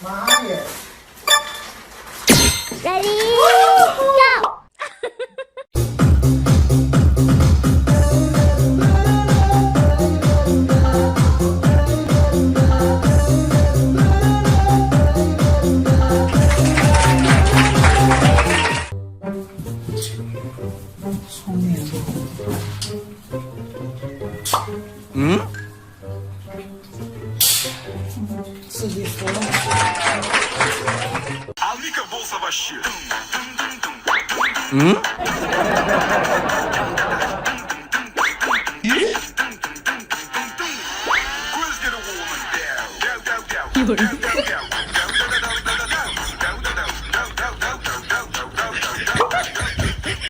妈耶！ Ready? Go! 응? 自己说了。 Alika bolsa başı. 응? Quiz get a woman down. Down, down, down. Down, down, down.